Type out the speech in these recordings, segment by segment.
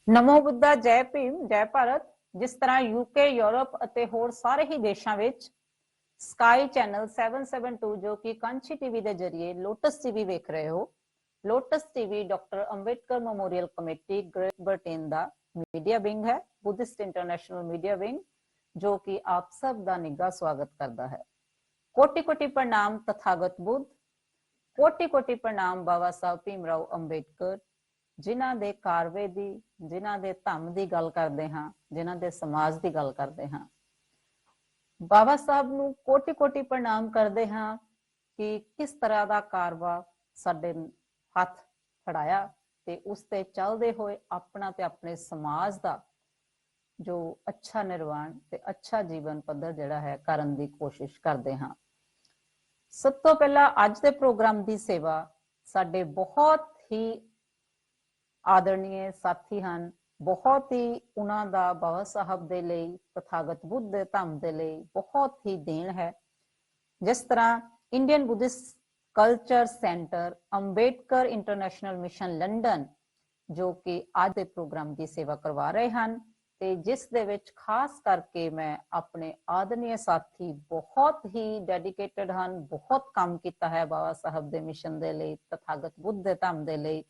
ਨਮੋ ਬੁੱਧਾ, ਜੈ ਭੀਮ, ਜੈ ਭਾਰਤ। ਜਿਸ ਤਰ੍ਹਾਂ यूके, यूरोप ਅਤੇ ਹੋਰ ਸਾਰੇ ਹੀ ਦੇਸ਼ਾਂ ਵਿੱਚ ਸਕਾਈ ਚੈਨਲ 772 ਜੋ ਕਿ ਕਾਂਛੀ ਟੀਵੀ ਦੇ ਜਰੀਏ ਲੋਟਸ ਟੀਵੀ ਵੇਖ ਰਹੇ ਹੋ। Lotus TV doctor Ambedkar memorial committee Great Britain ਦਾ ਮੀਡੀਆ ਵਿੰਗ ਹੈ, ਬੁੱਧਿਸਟ ਇੰਟਰਨੈਸ਼ਨਲ ਮੀਡੀਆ ਵਿੰਗ, ਜੋ ਕਿ ਆਪ ਸਭ ਦਾ ਨਿੱਘਾ ਸਵਾਗਤ ਕਰਦਾ ਹੈ। कोटि कोटि प्रणाम तथागत बुद्ध, कोटि कोटि प्रणाम बाबा साहब भीमराव अंबेडकर, जिन्हां दे कारवे दी, जिन्हां दे धम्म दी गल करदे हां, जिन्हां दे समाज दी गल करदे हां। बाबा साहब नूं कोटि कोटि प्रणाम करदे हां कि किस तरह दा कारवा साडे हथ फड़ाया ते उस ते चलदे होए अपना ते अपने समाज दा जो अच्छा निर्वाण ते अच्छा जीवन पद्धर जिहड़ा है करन दी कोशिश करदे हां। सब तो पहला अज दे प्रोग्राम की सेवा साडे बहुत ही आदरणीय साथी हैं, बहुत ही उन्हां दा बाबा साहब दे लई तथागत बुद्ध दे धम्म दे लई बहुत ही देन है। जिस तरह Indian Buddhist culture centre Ambedkar international mission London जो कि आज के प्रोग्राम की सेवा करवा रहे हैं ਤੇ ਜਿਸ ਦੇ ਵਿੱਚ ਖਾਸ ਕਰਕੇ ਮੈਂ ਆਪਣੇ ਆਦਰਣੀय ਸਾਥੀ ਬਹੁਤ ਹੀ ਡੈਡੀਕੇਟਡ ਹਨ, ਬਹੁਤ ਕੰਮ ਕੀਤਾ ਹੈ ਬਾਬਾ ਸਾਹਿਬ ਦੇ ਮਿਸ਼ਨ ਦੇ ਲਈ, ਤਥਾਗਤ ਬੁੱਧ ਦੇ ਧੰਮ ਦੇ ਲਈ,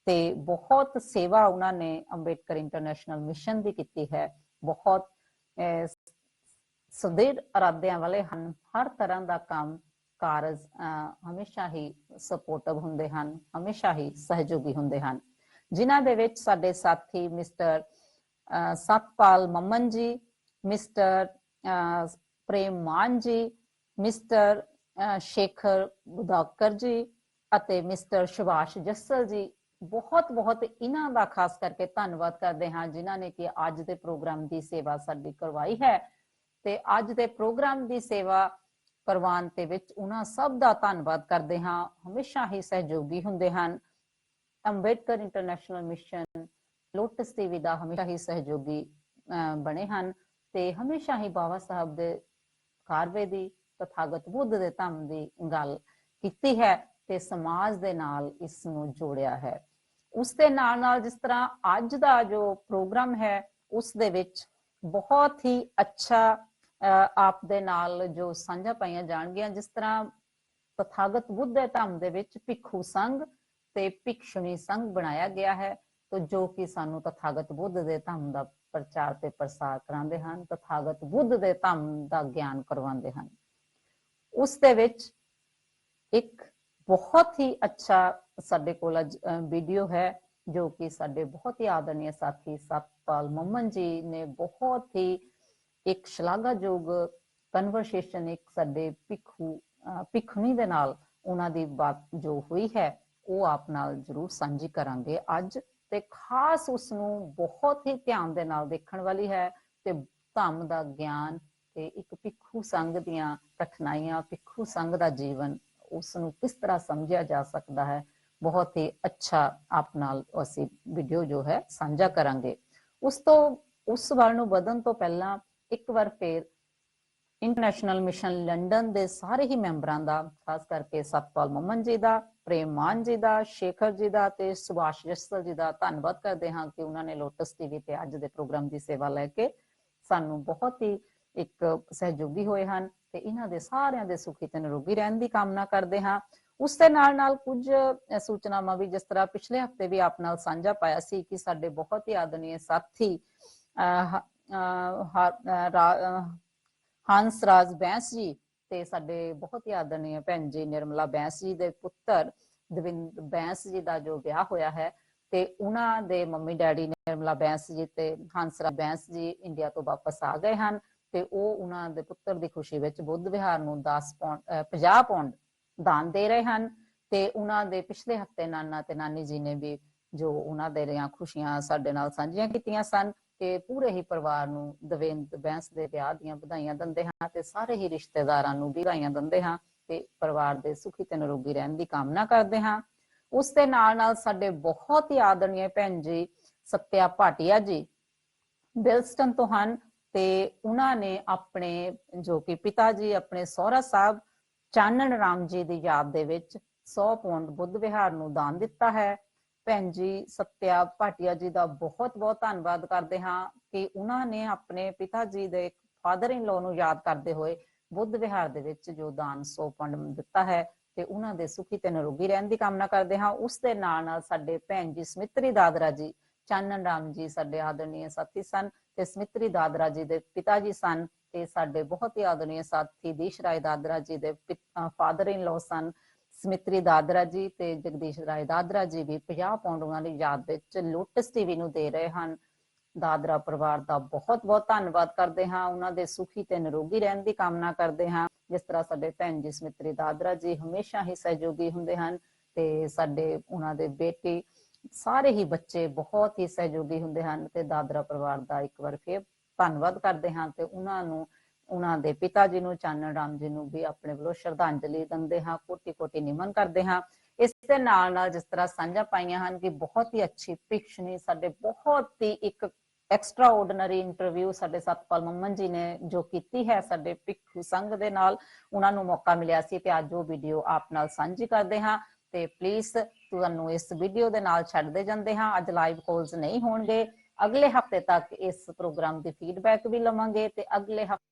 ਤੇ ਬਹੁਤ ਸੇਵਾ ਉਹਨਾਂ ਨੇ ਅੰਬੇਡਕਰ ਇੰਟਰਨੈਸ਼ਨਲ ਮਿਸ਼ਨ ਦੀ ਕੀਤੀ ਹੈ। ਬਹੁਤ ਸੁਦ੍ਰਿੜ ਇਰਾਦਿਆਂ ਵਾਲੇ ਹਨ, ਹਰ ਤਰ੍ਹਾਂ ਦਾ ਕੰਮ ਕਾਰਜ ਹਮੇਸ਼ਾ ਹੀ ਸਪੋਰਟਿਵ ਹੁੰਦੇ ਹਨ, ਹਮੇਸ਼ਾ ਹੀ ਸਹਿਯੋਗੀ ਹੁੰਦੇ ਹਨ। ਜਿਨ੍ਹਾਂ ਦੇ ਵਿੱਚ ਸਾਡੇ ਸਾਥੀ ਮਿਸਟਰ सतपाल ममन जी, मिस्टर प्रेम मान जी, मिस्टर शेखर बुदाकर जी ਅਤੇ ਮਿਸਟਰ ਸੁਭਾਸ਼ ਜੱਸਲ ਜੀ, ਬਹੁਤ ਬਹੁਤ ਇਹਨਾਂ ਦਾ ਖਾਸ ਕਰਕੇ ਧੰਨਵਾਦ ਕਰਦੇ ਹਾਂ ਜਿਨ੍ਹਾਂ ਨੇ ਕਿ ਅੱਜ ਦੇ ਪ੍ਰੋਗਰਾਮ ਦੀ ਸੇਵਾ ਸਾਡੀ ਕਰਵਾਈ ਹੈ। ਤੇ ਅੱਜ ਦੇ ਪ੍ਰੋਗਰਾਮ ਦੀ ਸੇਵਾ ਕਰਵਾਉਣ ਦੇ ਵਿੱਚ ਉਹਨਾਂ ਸਭ ਦਾ ਧੰਨਵਾਦ ਕਰਦੇ ਹਾਂ। ਹਮੇਸ਼ਾ ਹੀ ਸਹਿਯੋਗੀ ਹੁੰਦੇ ਹਨ। Ambedkar international mission Lotus TV ਦਾ ਹਮੇਸ਼ਾ ਹੀ ਸਹਿਯੋਗੀ ਬਣੇ ਹਨ ਤੇ ਹਮੇਸ਼ਾ ਹੀ ਬਾਬਾ ਸਾਹਿਬ ਦੇ ਕਾਰਵੇ ਦੀ, ਤਥਾਗਤ ਬੁੱਧ ਦੇ ਧੰਮ ਦੀ ਗੱਲ ਕੀਤੀ ਹੈ ਤੇ ਸਮਾਜ ਦੇ ਨਾਲ ਇਸ ਨੂੰ ਜੋੜਿਆ ਹੈ। ਉਸ ਦੇ ਨਾਲ ਨਾਲ ਜਿਸ ਤਰ੍ਹਾਂ ਅੱਜ ਦਾ ਜੋ ਪ੍ਰੋਗਰਾਮ ਹੈ ਉਸ ਦੇ ਵਿੱਚ ਬਹੁਤ ਹੀ ਅੱਛਾ ਆਪ ਦੇ ਨਾਲ ਜੋ ਸਾਂਝਾ ਪਾਈਆਂ ਜਾਣਗੀਆਂ। ਜਿਸ ਤਰ੍ਹਾਂ ਤਥਾਗਤ ਬੁੱਧ ਦੇ ਧੰਮ ਦੇ ਵਿੱਚ ਭਿੱਖੂ ਸੰਘ ਤੇ ਭਿਕਸ਼ੁਣੀ ਸੰਘ ਬਣਾਇਆ ਗਿਆ ਹੈ, ਜੋ ਕਿ ਸਾਨੂੰ ਤਥਾਗਤ ਬੁੱਧ ਦੇ ਧੰਮ ਦਾ ਪ੍ਰਚਾਰ ਤੇ ਪ੍ਰਸਾਰ ਕਰਾਉਂਦੇ ਹਨ, ਤਥਾਗਤ ਬੁੱਧ ਦੇ ਧੰਮ ਦਾ ਗਿਆਨ ਕਰਵਾਉਂਦੇ ਹਨ। ਉਸ ਦੇ ਵਿੱਚ ਇੱਕ ਬਹੁਤ ਹੀ ਅੱਛਾ ਸਾਡੇ ਕੋਲ ਵੀਡੀਓ ਹੈ ਜੋ ਕਿ ਸਾਡੇ ਬਹੁਤ ਹੀ ਆਦਰਣੀय ਸਾਥੀ ਸਤਪਾਲ ਮਮਨ ਜੀ ਨੇ ਬਹੁਤ ਹੀ ਇੱਕ ਸ਼ਲਾਘਾਯੋਗ ਕਨਵਰਸੇਸ਼ਨ ਇੱਕ ਸਾਡੇ ਭਿੱਖਣੀ ਦੇ ਨਾਲ ਉਹਨਾਂ ਦੀ ਬਾਤ ਜੋ ਹੋਈ ਹੈ ਉਹ ਆਪ ਨਾਲ ਜ਼ਰੂਰ ਸਾਂਝੀ ਕਰਾਂਗੇ ਅੱਜ। ਤੇ ਖਾਸ ਉਸ ਨੂੰ ਬਹੁਤ ਹੀ ਧਿਆਨ ਦੇ ਨਾਲ ਦੇਖਣ ਵਾਲੀ ਹੈ ਤੇ ਧੰਮ ਦਾ ਗਿਆਨ ਤੇ ਇੱਕ ਭਿੱਖੂ ਸੰਘ ਦੀਆਂ ਕਠਿਨਾਈਆਂ, ਭਿੱਖੂ ਸੰਘ ਦਾ ਜੀਵਨ, ਉਸ ਨੂੰ ਕਿਸ ਤਰ੍ਹਾਂ ਸਮਝਿਆ ਜਾ ਸਕਦਾ ਹੈ, ਬਹੁਤ ਹੀ ਅੱਛਾ ਆਪ ਨਾਲ ਅਸੀਂ ਵੀਡੀਓ ਜੋ ਹੈ ਸਾਂਝਾ ਕਰਾਂਗੇ। ਉਸ ਵੱਲ ਨੂੰ ਵਧਣ ਤੋਂ ਪਹਿਲਾਂ ਇੱਕ ਵਾਰ ਫੇਰ ਇੰਟਰਨੈਸ਼ਨਲ ਮਿਸ਼ਨ ਲੰਡਨ ਦੇ ਸਾਰੇ ਹੀ ਮੈਂਬਰਾਂ ਦਾ, ਖਾਸ ਕਰਕੇ ਸਤਪਾਲ ਮਮਨ ਜੀ ਦਾ, ਪ੍ਰੇਮ ਮਾਨ ਜੀ ਦਾ, ਸ਼ੇਖਰ ਜੀ ਦਾ ਤੇ ਸੁਭਾਸ਼ ਜੱਸਲ ਜੀ ਦਾ ਧੰਨਵਾਦ ਕਰਦੇ ਹਾਂ ਕਿ ਉਹਨਾਂ ਨੇ ਲੋਟਸ ਟੀਵੀ ਤੇ ਅੱਜ ਦੇ ਪ੍ਰੋਗਰਾਮ ਦੀ ਸੇਵਾ ਲੈ ਕੇ ਸਾਨੂੰ ਬਹੁਤ ਹੀ ਇੱਕ ਸਹਿਯੋਗੀ ਹੋਏ ਹਨ ਤੇ ਇਹਨਾਂ ਦੇ ਸਾਰਿਆਂ ਦੇ ਸੁਖੀ ਤੇ ਨਿਰੋਗੀ ਰਹਿਣ ਦੀ ਕਾਮਨਾ ਕਰਦੇ ਹਾਂ। ਉਸ ਦੇ ਨਾਲ ਨਾਲ ਕੁਝ ਸੂਚਨਾਵਾਂ ਵੀ, ਜਿਸ ਤਰ੍ਹਾਂ ਪਿਛਲੇ ਹਫ਼ਤੇ ਵੀ ਆਪ ਨਾਲ ਸਾਂਝਾ ਪਾਇਆ ਸੀ ਕਿ ਸਾਡੇ ਬਹੁਤ ਹੀ ਆਦਰਣੀय ਸਾਥੀ ਹੰਸ ਰਾਜ ਬੈਂਸ ਜੀ ਤੇ ਸਾਡੇ ਬਹੁਤ ਹੀ ਆਦਰਣੀय ਭੈਣ ਜੀ ਨਿਰਮਲਾ ਬੈਂਸ ਜੀ ਦੇ ਪੁੱਤਰ ਦਵਿੰਦਰ ਬੈਂਸ ਜੀ ਦਾ ਜੋ ਵਿਆਹ ਹੋਇਆ ਹੈ ਤੇ ਉਹਨਾਂ ਦੇ ਮੰਮੀ ਡੈਡੀ ਨਿਰਮਲਾ ਬੈਂਸ ਜੀ ਤੇ ਹੰਸ ਰਾਜ ਬੈਂਸ ਜੀ ਇੰਡੀਆ ਤੋਂ ਵਾਪਸ ਆ ਗਏ ਹਨ ਤੇ ਉਹ ਉਹਨਾਂ ਦੇ ਪੁੱਤਰ ਦੀ ਖੁਸ਼ੀ ਵਿੱਚ ਬੁੱਧ ਵਿਹਾਰ ਨੂੰ 50 ਪੌਂਡ ਦਾਨ ਦੇ ਰਹੇ ਹਨ। ਤੇ ਉਹਨਾਂ ਦੇ ਪਿਛਲੇ ਹਫ਼ਤੇ ਨਾਨਾ ਤੇ ਨਾਨੀ ਜੀ ਨੇ ਵੀ ਜੋ ਉਹਨਾਂ ਦੇ ਦੀਆਂ ਖੁਸ਼ੀਆਂ ਸਾਡੇ ਨਾਲ ਸਾਂਝੀਆਂ ਕੀਤੀਆਂ ਸਨ ਤੇ ਪੂਰੇ ਹੀ ਪਰਿਵਾਰ ਨੂੰ ਦਵਿੰਦਰ ਬੈਂਸ ਦੇ ਵਿਆਹ ਦੀਆਂ ਵਧਾਈਆਂ ਦਿੰਦੇ ਹਾਂ ਤੇ ਸਾਰੇ ਹੀ ਰਿਸ਼ਤੇਦਾਰਾਂ ਨੂੰ ਵਧਾਈਆਂ ਦਿੰਦੇ ਹਾਂ ਤੇ ਪਰਿਵਾਰ ਦੇ ਸੁਖੀ ਤੇ ਨਿਰੋਗੀ ਰਹਿਣ ਦੀ ਕਾਮਨਾ ਕਰਦੇ ਹਾਂ। ਉਸ ਦੇ ਨਾਲ ਨਾਲ ਸਾਡੇ ਬਹੁਤ ਹੀ ਆਦਰਣੀय ਭੈਣ ਜੀ ਸਤਿਆ ਭਾਟੀਆ ਜੀ ਬਿਲਸਟਨ ਤੋਂ ਹਨ ਤੇ ਉਹਨਾਂ ਨੇ ਆਪਣੇ ਜੋ ਕਿ ਪਿਤਾ ਜੀ ਆਪਣੇ ਸਹੁਰਾ ਸਾਹਿਬ ਚਾਨਣ ਰਾਮ ਜੀ ਦੀ ਯਾਦ ਦੇ ਵਿੱਚ 100 ਪੌਂਡ ਬੁੱਧ ਵਿਹਾਰ ਨੂੰ ਦਾਨ ਦਿੱਤਾ ਹੈ। ਭੈਣ ਜੀ ਸਤਿਆ ਭਾਟੀਆ ਜੀ ਦਾ ਬਹੁਤ ਬਹੁਤ ਧੰਨਵਾਦ ਕਰਦੇ ਹਾਂ ਕਿ ਉਹਨਾਂ ਨੇ ਆਪਣੇ ਪਿਤਾ ਜੀ ਦੇ ਫਾਦਰ ਇਨ ਲਾਅ ਨੂੰ ਯਾਦ ਕਰਦੇ ਹੋਏ ਬੁੱਧ ਵਿਹਾਰ ਦੇ ਵਿੱਚ ਜੋ ਦਾਨ 100 ਪੰਡ ਦਿੱਤਾ ਹੈ ਤੇ ਉਹਨਾਂ ਦੇ ਸੁਖੀ ਤੇ ਨਿਰੋਗੀ ਰਹਿਣ ਦੀ ਕਾਮਨਾ ਕਰਦੇ ਹਾਂ। ਉਸ ਦੇ ਨਾਲ ਨਾਲ ਸਾਡੇ ਭੈਣ ਜੀ ਸਮਿਤਰੀ ਦਾਦਰਾ ਜੀ ਚਾਨਣ ਰਾਮ ਜੀ ਸਾਡੇ ਆਦਰਣੀय ਸਾਥੀ ਸਨ ਤੇ ਸਮਿਤਰੀ ਦਾਦਰਾ ਜੀ ਦੇ ਪਿਤਾ ਜੀ ਸਨ ਤੇ ਸਾਡੇ ਬਹੁਤ ਹੀ ਆਦਰਣੀय ਸਾਥੀ ਦੀਸ਼ ਰਾਏ ਦਾਦਰਾ ਜੀ ਦੇ ਫਾਦਰ ਇਨ ਲਾਅ ਸਨ। ਸਮਿਤਰੀ ਦਾਦਰਾ ਜੀ ਤੇ ਜਗਦੀਸ਼ ਰਾਏ ਦਾਦਰਾ ਜੀ ਵੀ 50 ਪਾਉਂਡ ਉਹਨਾਂ ਦੀ ਯਾਦ ਵਿੱਚ ਲੋਟਸ ਟੀਵੀ ਨੂੰ ਦੇ ਰਹੇ ਹਨ। ਦਾਦਰਾ ਪਰਿਵਾਰ ਦਾ ਬਹੁਤ ਬਹੁਤ ਧੰਨਵਾਦ ਕਰਦੇ ਹਾਂ, ਉਹਨਾਂ ਦੇ ਸੁਖੀ ਤੇ ਨਿਰੋਗੀ ਰਹਿਣ ਦੀ ਕਾਮਨਾ ਕਰਦੇ ਹਾਂ। ਜਿਸ ਤਰ੍ਹਾਂ ਸਾਡੇ ਭੈਣ ਜੀ ਸਮਿਤਰੀ ਦਾਦਰਾ ਜੀ ਹਮੇਸ਼ਾ ਹੀ ਸਹਿਯੋਗੀ ਹੁੰਦੇ ਹਨ ਤੇ ਸਾਡੇ ਉਹਨਾਂ ਦੇ ਬੇਟੇ ਸਾਰੇ ਹੀ ਬੱਚੇ ਬਹੁਤ ਹੀ ਸਹਿਯੋਗੀ ਹੁੰਦੇ ਹਨ ਤੇ ਦਾਦਰਾ ਪਰਿਵਾਰ ਦਾ ਇੱਕ ਵਾਰ ਫਿਰ ਧੰਨਵਾਦ ਕਰਦੇ ਹਾਂ ਤੇ ਉਹਨਾਂ ਨੂੰ ਉਹਨਾਂ ਦੇ ਪਿਤਾ ਜੀ ਨੂੰ ਚਾਨਣ ਰਾਮ ਜੀ ਨੂੰ ਵੀ ਆਪਣੇ ਵੱਲੋਂ ਸ਼ਰਧਾਂਜਲੀ ਦਿੰਦੇ ਹਾਂ, ਕੋਟੀ ਕੋਟੀ ਨਿਮਨ ਕਰਦੇ ਹਾਂ। ਇਸ ਦੇ ਨਾਲ ਨਾਲ ਜਿਸ ਤਰ੍ਹਾਂ ਸਾਂਝਾ ਪਾਈਆਂ ਹਨ ਕਿ ਬਹੁਤ ਹੀ ਅੱਛੀ ਪਿਕਸ਼ਨੀ ਸਾਡੇ ਬਹੁਤ ਹੀ ਇੱਕ ਐਕਸਟਰਾ ਆਰਡੀਨਰੀ ਇੰਟਰਵਿਊ ਸਾਡੇ ਸਤਪਾਲ ਮੁਮਨ ਜੀ ਨੇ ਜੋ ਕੀਤੀ ਹੈ ਸਾਡੇ ਭਿੱਖੂ ਸੰਘ ਦੇ ਨਾਲ, ਉਹਨਾਂ ਨੂੰ ਮੌਕਾ ਮਿਲਿਆ ਸੀ ਤੇ ਅੱਜ ਉਹ ਵੀਡੀਓ ਆਪ ਨਾਲ ਸਾਂਝੀ ਕਰਦੇ ਹਾਂ ਤੇ ਪਲੀਜ਼ ਤੁਹਾਨੂੰ ਇਸ ਵੀਡੀਓ ਦੇ ਨਾਲ ਛੱਡਦੇ ਜਾਂਦੇ ਹਾਂ। ਅੱਜ ਲਾਈਵ ਕਾਲਸ ਨਹੀਂ ਹੋਣਗੇ, ਅਗਲੇ ਹਫਤੇ ਤੱਕ ਇਸ ਪ੍ਰੋਗਰਾਮ ਦੀ ਫੀਡਬੈਕ ਵੀ ਲਵਾਂਗੇ ਤੇ ਅਗਲੇ ਹਫਤੇ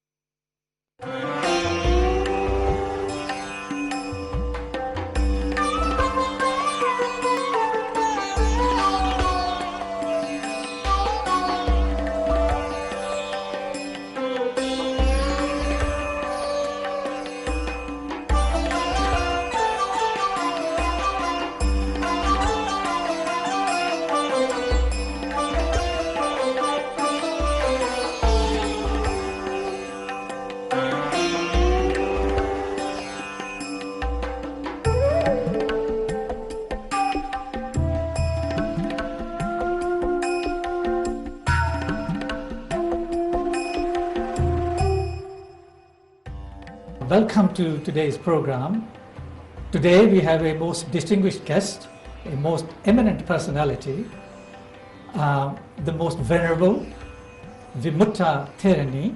Welcome to today's program. Today we have a most distinguished guest, a most eminent personality, the most venerable Vimuththa Therani,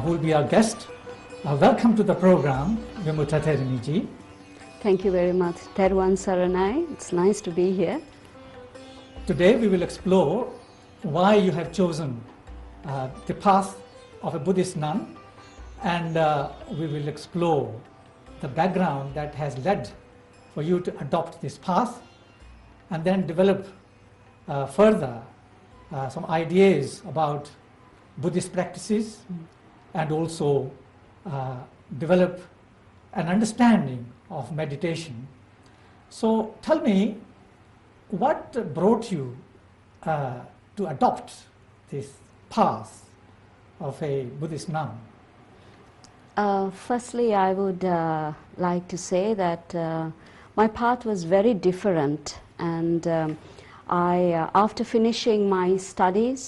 who will be our guest. Welcome to the program, Vimuththa Therani ji. Thank you very much. Theruvan Saranai, it's nice to be here. Today we will explore why you have chosen the path of a Buddhist nun, and we will explore the background that has led for you to adopt this path, and then develop further some ideas about Buddhist practices, and also develop an understanding of meditation. So tell me, what brought you to adopt this path of a Buddhist nun? Firstly, I would like to say that my path was very different, and after finishing my studies,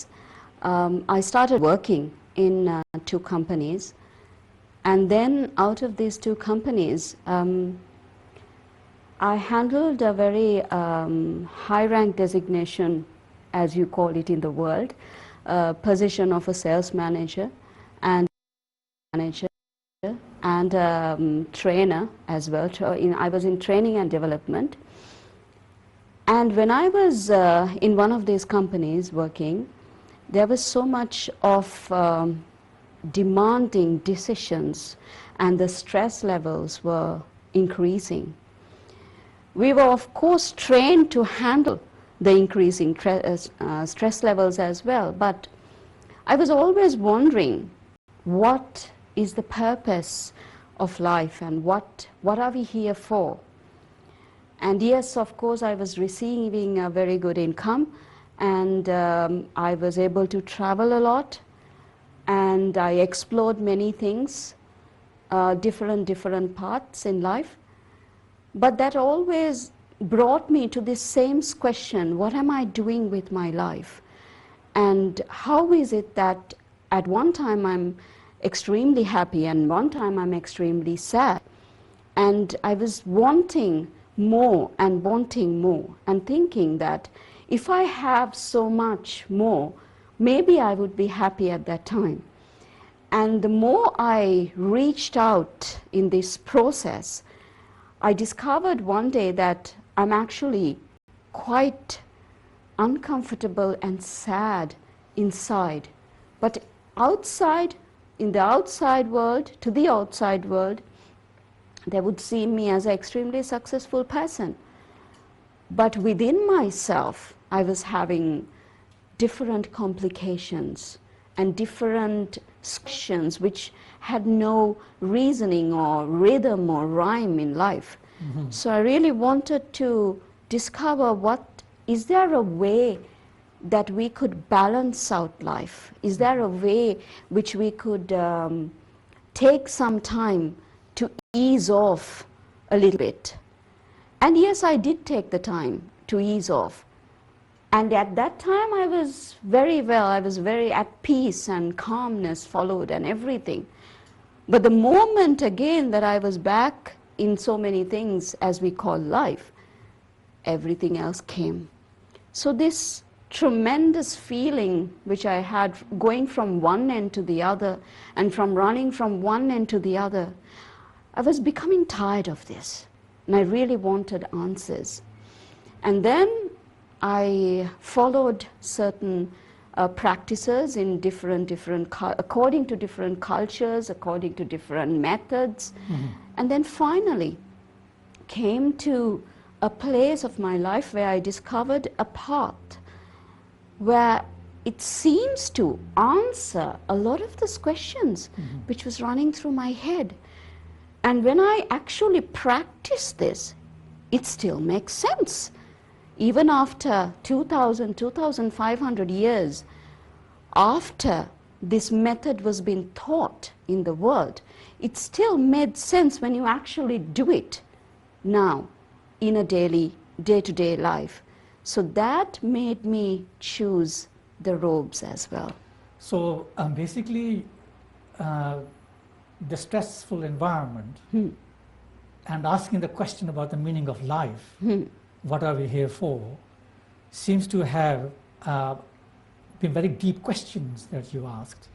I started working in 2 companies, and then out of these 2 companies, I handled a very high rank designation, as you call it in the world, position of a sales manager and trainer as well. I was in training and development, and when I was in one of these companies working, there was so much of demanding decisions, and the stress levels were increasing. We were of course trained to handle the increasing stress levels as well, but I was always wondering, what is the purpose of life, and what are we here for? And yes, of course, I was receiving a very good income, and I was able to travel a lot, and I explored many things, different paths in life. But that always brought me to this same question: what am I doing with my life? And how is it that at one time I'm extremely happy, and one time I'm extremely sad? And I was wanting more and wanting more, and thinking that if I have so much more, maybe I would be happy at that time. And the more I reached out in this process, I discovered one day that I'm actually quite uncomfortable and sad inside. But outside, in the outside world, to the outside world, they would see me as an extremely successful person. But within myself, I was having different complications and different questions which had no reasoning or rhythm or rhyme in life. So I really wanted to discover is there a way that we could balance out life? Is there a way which we could take some time to ease off a little bit? And yes, I did take the time to ease off. And at that time I was very well, I was very at peace, and calmness followed and everything. But the moment again that I was back in so many things as we call life, everything else came. So this tremendous feeling which I had going from one end to the other and from running from one end to the other, I was becoming tired of this, and I really wanted answers. And then I followed certain practices in according to different cultures, according to different methods, and then finally came to a place of my life where I discovered a path where it seems to answer a lot of these questions which was running through my head. And when I actually practice this, it still makes sense. Even after 2,500 years after this method was being taught in the world, it still made sense when you actually do it now in a day-to-day life. So that made me choose the robes as well. So basically, the stressful environment and asking the question about the meaning of life, what are we here for, seems to have been very deep questions that you asked,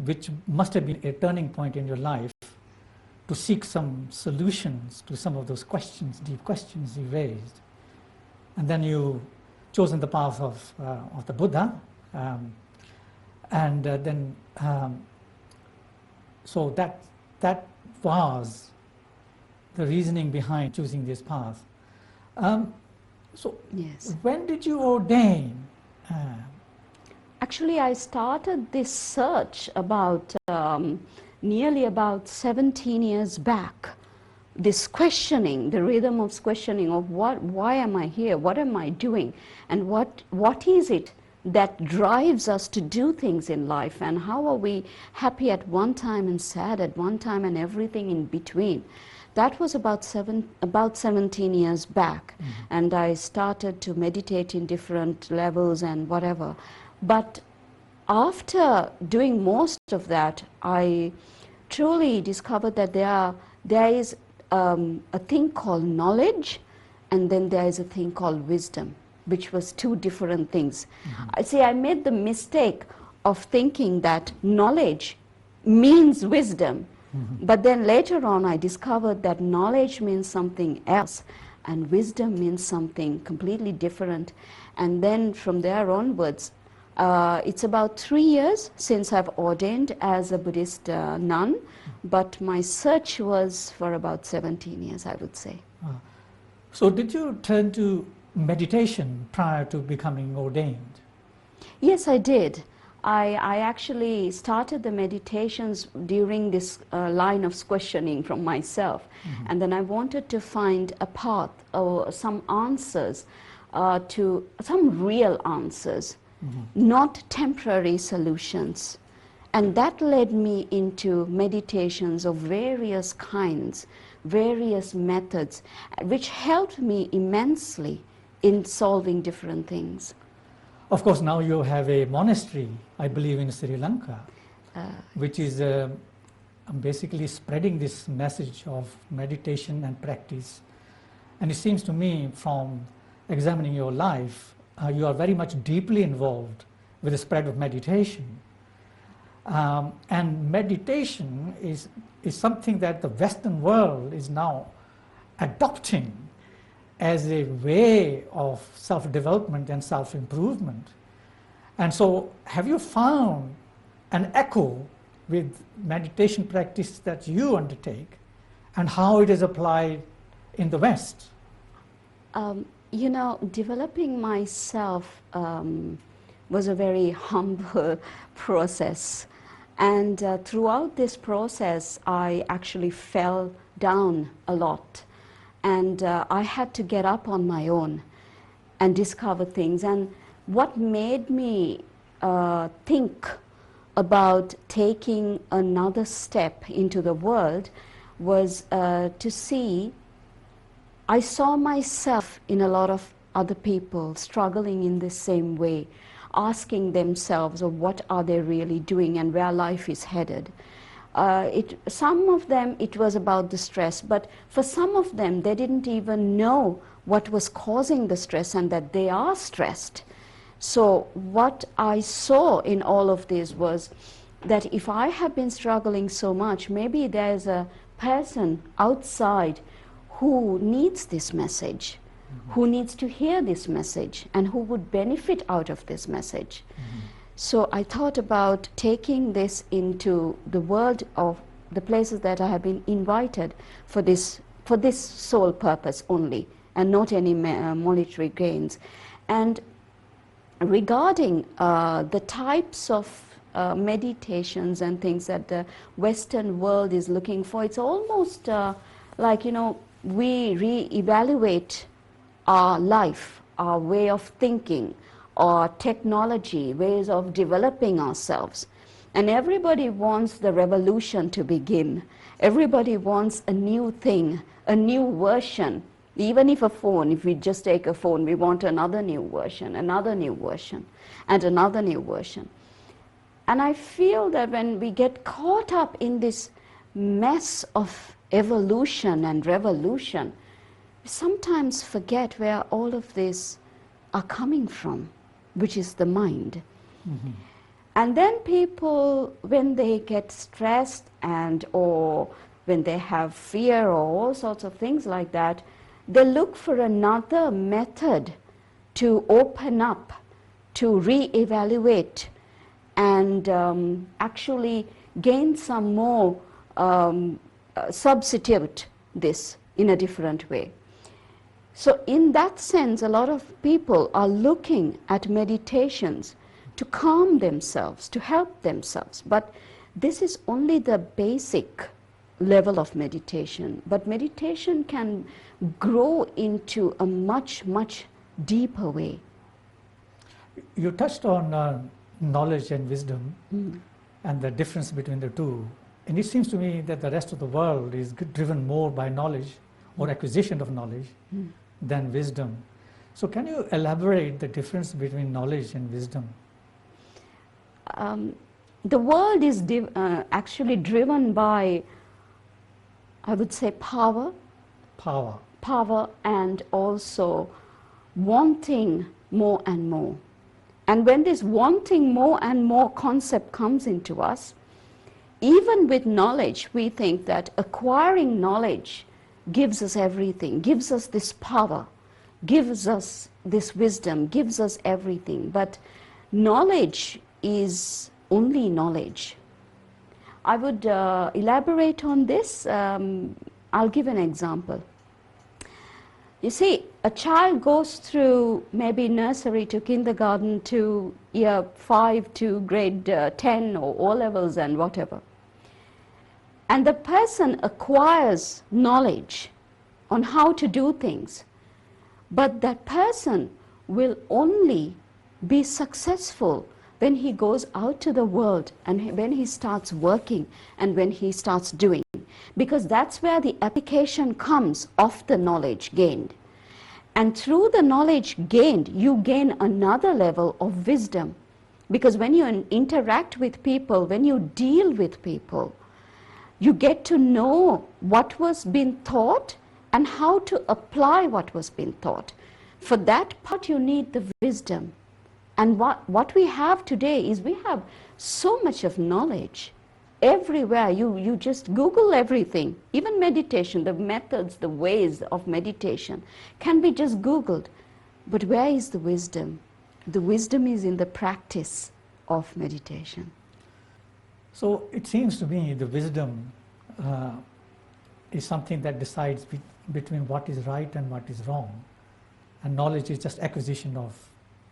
which must have been a turning point in your life to seek some solutions to some of those questions, deep questions you raised. And then you chosen the path of the Buddha, so that was the reasoning behind choosing this path. So Yes. when did you ordain? Actually, I started this search about nearly about 17 years back. This questioning, the rhythm of questioning of why am I here, what am I doing, and what is it that drives us to do things in life, and how are we happy at one time and sad at one time and everything in between. That was about 17 years back, and I started to meditate in different levels and whatever. But after doing most of that, I truly discovered that there is a thing called knowledge, and then there is a thing called wisdom, which was two different things. I made the mistake of thinking that knowledge means wisdom, but then later on I discovered that knowledge means something else and wisdom means something completely different. And then from there onwards, it's about 3 years since I've ordained as a Buddhist nun, but my search was for about 17 years, I would say. So did you turn to meditation prior to becoming ordained? Yes, I did. I actually started the meditations during this line of questioning from myself, and then I wanted to find a path or some answers, to some real answers, not temporary solutions. And that led me into meditations of various kinds, various methods, which helped me immensely in solving different things. Of course, now you have a monastery, I believe, in Sri Lanka, which is basically spreading this message of meditation and practice. And it seems to me, from examining your life, you are very much deeply involved with the spread of meditation. And meditation is something that the Western world is now adopting as a way of self-development and self-improvement. And so have you found an echo with meditation practice that you undertake and how it is applied in the West? You know, developing myself was a very humble process. And throughout this process, I actually fell down a lot. And I had to get up on my own and discover things. And what made me think about taking another step into the world was to see, I saw myself in a lot of other people struggling in the same way, asking themselves of what are they really doing and where life is headed. Some of them it was about the stress, but for some of them they didn't even know what was causing the stress and that they are stressed. So what I saw in all of this was that if I have been struggling so much, maybe there's a person outside who needs this message, who needs to hear this message, and who would benefit out of this message. So I thought about taking this into the world of the places that I have been invited for this sole purpose only, and not any monetary gains. And regarding the types of meditations and things that the Western world is looking for, it's almost like, you know, we re-evaluate our life, our way of thinking, our technology, ways of developing ourselves. And everybody wants the revolution to begin. Everybody wants a new thing, a new version. Even if we just take a phone, we want another new version, and another new version. And I feel that when we get caught up in this mess of evolution and revolution, we sometimes forget where all of this are coming from, which is the mind. And then people, when they get stressed or when they have fear or all sorts of things like that, they look for another method to open up, to re-evaluate, and actually gain some more, substitute this in a different way. So in that sense, a lot of people are looking at meditations to calm themselves, to help themselves. But this is only the basic level of meditation. But meditation can grow into a much, much deeper way. You touched on knowledge and wisdom and the difference between the two. And it seems to me that the rest of the world is driven more by knowledge or acquisition of knowledge than wisdom. So can you elaborate the difference between knowledge and wisdom? The world is actually driven by, I would say, power, and also wanting more and more. And when this wanting more and more concept comes into us, even with knowledge, we think that acquiring knowledge gives us everything, gives us this power, gives us this wisdom, gives us everything. But knowledge is only knowledge. I would elaborate on this. I'll give an example. You see, a child goes through maybe nursery to kindergarten to year 5 to grade 10 or O levels and whatever. And the person acquires knowledge on how to do things. But that person will only be successful when he goes out to the world and when he starts working and when he starts doing. Because that's where the application comes of the knowledge gained. And through the knowledge gained, you gain another level of wisdom. Because when you interact with people, when you deal with people, you get to know what was being taught and how to apply what was being taught. For that part, you need the wisdom. And what we have today is we have so much of knowledge, everywhere. You just Google everything. Even meditation, the methods, the ways of meditation can be just Googled. But where is the wisdom? The wisdom is in the practice of meditation. So it seems to me the wisdom is something that decides between what is right and what is wrong. And knowledge is just acquisition of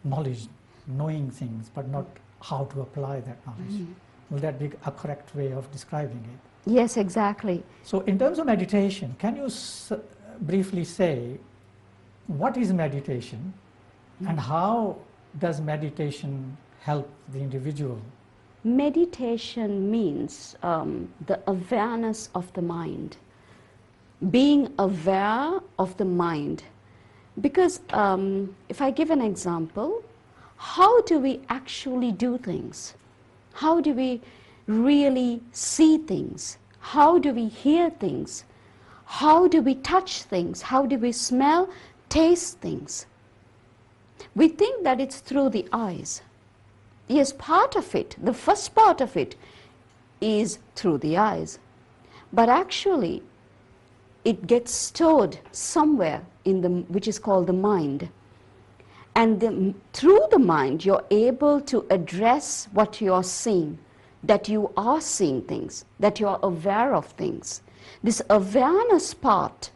knowledge, knowing things, but not how to apply that knowledge. Will that be a correct way of describing it? Yes, exactly. So in terms of meditation, can you briefly say what is meditation and how does meditation help the individual? Meditation means the awareness of the mind, being aware of the mind. Because if I give an example, how do we actually do things? How do we really see things? How do we hear things? How do we touch things? How do we smell, taste things? We think that it's through the eyes. Yes, part of it, the first part of it is through the eyes. But actually, it gets stored somewhere in which is called the mind. And through the mind, you're able to address what you're seeing, that you are seeing things, that you are aware of things. This awareness part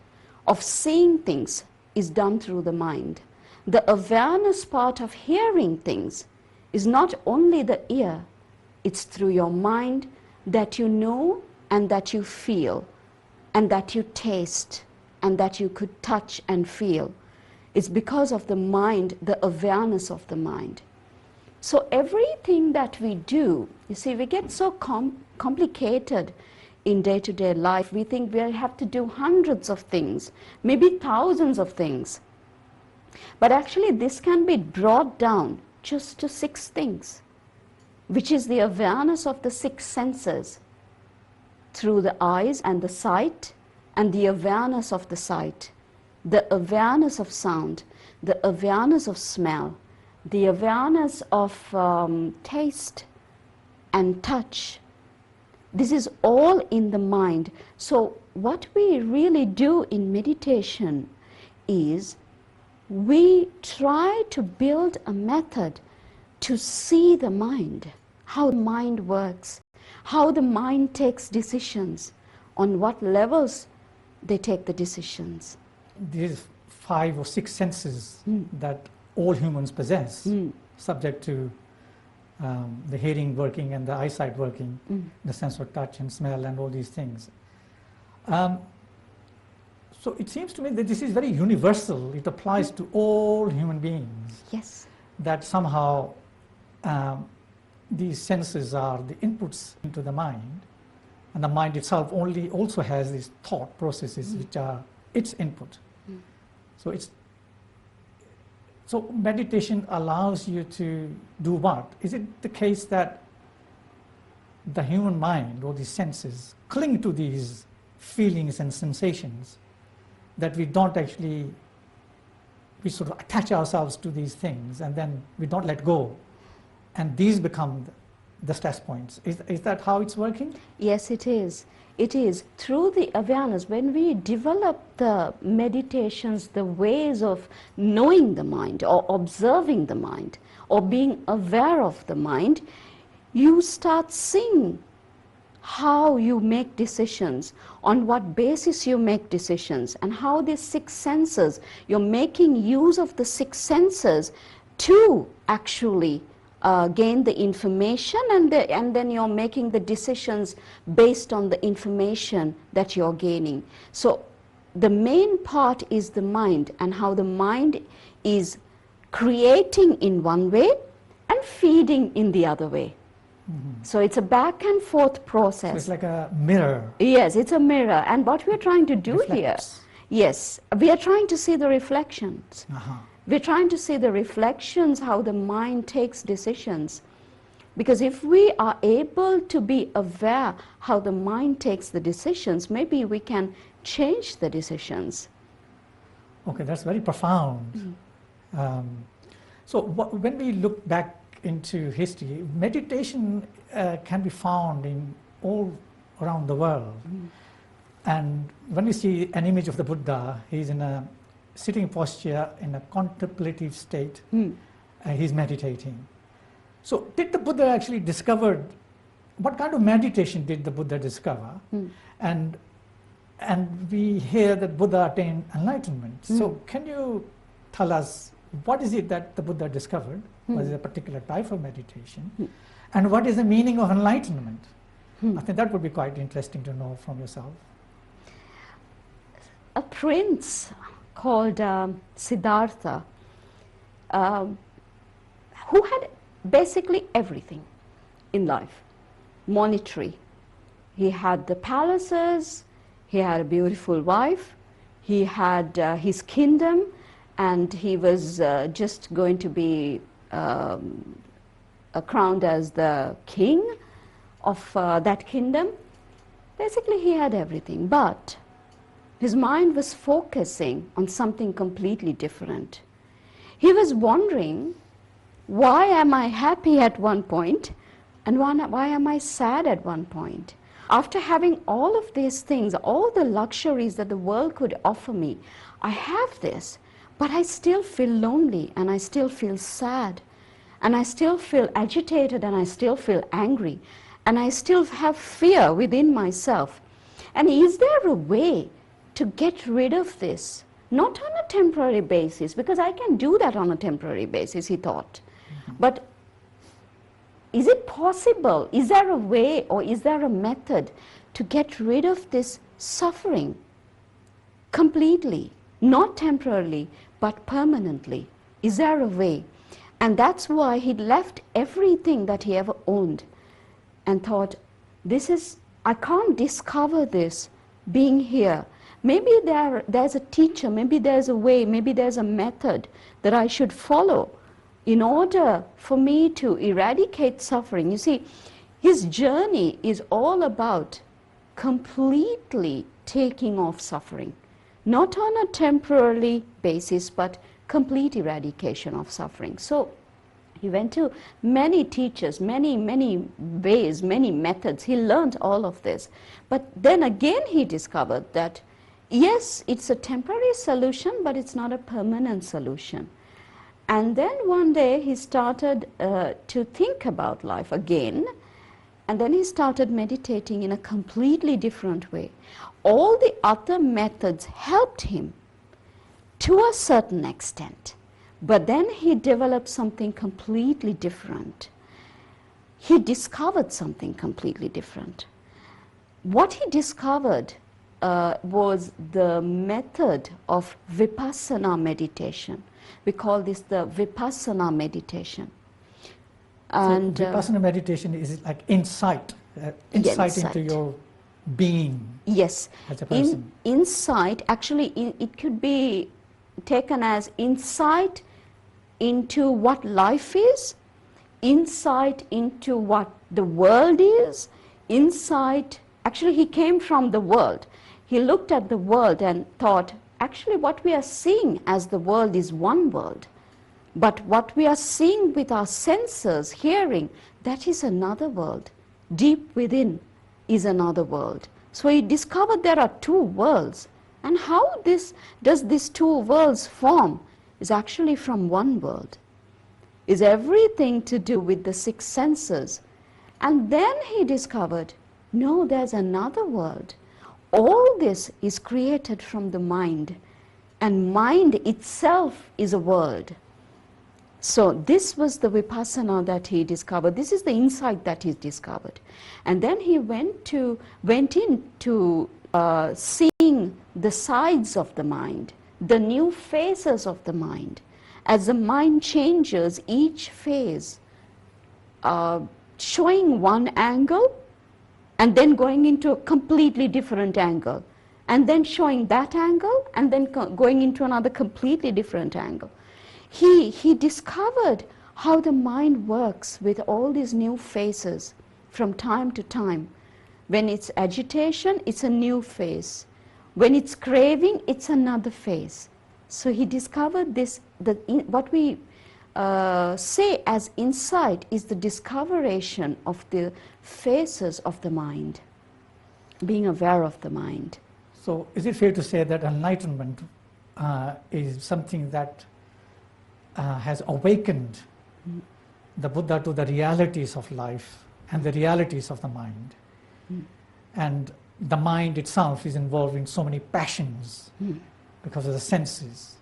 of seeing things is done through the mind. The awareness part of hearing things is not only the ear, it's through your mind that you know and that you feel and that you taste and that you could touch and feel. It's because of the mind, the awareness of the mind. So everything that we do, you see, we get so complicated in day-to-day life. We think we have to do hundreds of things, maybe thousands of things. But actually this can be brought down just to 6 things, which is the awareness of the 6 senses through the eyes and the sight, and the awareness of the sight, the awareness of sound, the awareness of smell, the awareness of taste and touch. This is all in the mind. So what we really do in meditation is we try to build a method to see the mind, how the mind works, how the mind takes decisions, on what levels they take the decisions. These 5 or 6 senses that all humans possess, subject to the hearing working and the eyesight working, the sense of touch and smell and all these things. So it seems to me that this is very universal. It applies to all human beings. Yes. That somehow these senses are the inputs into the mind, and the mind itself also has these thought processes which are its input. So meditation allows you to do what? Is it the case that the human mind or the senses cling to these feelings and sensations, that we don't actually, we sort of attach ourselves to these things and then we don't let go, and these become the stress points? Is that how it's working? Yes, it is. It is through the awareness. When we develop the meditations, the ways of knowing the mind or observing the mind or being aware of the mind, you start seeing how you make decisions, on what basis you make decisions, and how these 6 senses, you're making use of the 6 senses to actually gain the information, and then you're making the decisions based on the information that you're gaining. So the main part is the mind, and how the mind is creating in one way and feeding in the other way. So it's a back and forth process. So it's like a mirror. Yes, it's a mirror. And what we're trying to do Reflects. here, yes, we are trying to see the reflections. We're trying to see the reflections, how the mind takes decisions. Because if we are able to be aware how the mind takes the decisions, maybe we can change the decisions. Okay, that's very profound. So when we look back into history, meditation can be found in all around the world. And when you see an image of the Buddha, he's in a sitting posture in a contemplative state, he's meditating. So did the Buddha actually discover, what kind of meditation did the Buddha discover? And we hear that Buddha attained enlightenment. So can you tell us, what is it that the Buddha discovered? Was it a particular type of meditation? And what is the meaning of enlightenment? I think that would be quite interesting to know from yourself. A prince called Siddhartha, who had basically everything in life, monetary. He had the palaces, he had a beautiful wife, he had his kingdom, and he was just going to be crowned as the king of that kingdom. Basically, he had everything, but his mind was focusing on something completely different. He was wondering, why am I happy at one point, and why am I sad at one point? After having all of these things, all the luxuries that the world could offer me, I have this, but I still feel lonely, and I still feel sad, and I still feel agitated, and I still feel angry, and I still have fear within myself. And is there a way to get rid of this? Not on a temporary basis, because I can do that on a temporary basis, he thought. But is it possible? Is there a way, or is there a method to get rid of this suffering completely, not temporarily, but permanently? Is there a way? And that's why he left everything that he ever owned and thought, I can't discover this being here. Maybe there's a teacher, maybe there's a way, maybe there's a method that I should follow in order for me to eradicate suffering. You see, his journey is all about completely taking off suffering, not on a temporary basis, but complete eradication of suffering. So he went to many teachers, many ways, many methods. He learned all of this. But then again he discovered that yes, it's a temporary solution, but it's not a permanent solution. And then one day he started to think about life again, and then he started meditating in a completely different way. All the other methods helped him to a certain extent, but then he developed something completely different. He discovered something completely different. What he discovered was the method of vipassana meditation. We call this the vipassana meditation. And so vipassana meditation is like insight into your being. Yes, as a person. Insight, actually it could be taken as insight into what life is, insight into what the world is, insight, actually he came from the world. He looked at the world and thought, actually what we are seeing as the world is one world, but what we are seeing with our senses, hearing, that is another world. Deep within is another world. So he discovered there are two worlds, and how does these two worlds form is actually from one world. Is everything to do with the six senses. And then he discovered, no, there's another world. All this is created from the mind, and mind itself is a world. So this was the vipassana that he discovered. This is the insight that he discovered. And then he went into seeing the sides of the mind, the new phases of the mind. As the mind changes, each phase showing one angle, and then going into a completely different angle, and then showing that angle, and then going into another completely different angle. He discovered how the mind works with all these new phases from time to time. When it's agitation, it's a new phase. When it's craving, it's another phase. So he discovered this, what we say as insight is the discoveration of the phases of the mind, being aware of the mind. So is it fair to say that enlightenment is something that has awakened the Buddha to the realities of life and the realities of the mind? And the mind itself is involved in so many passions because of the senses.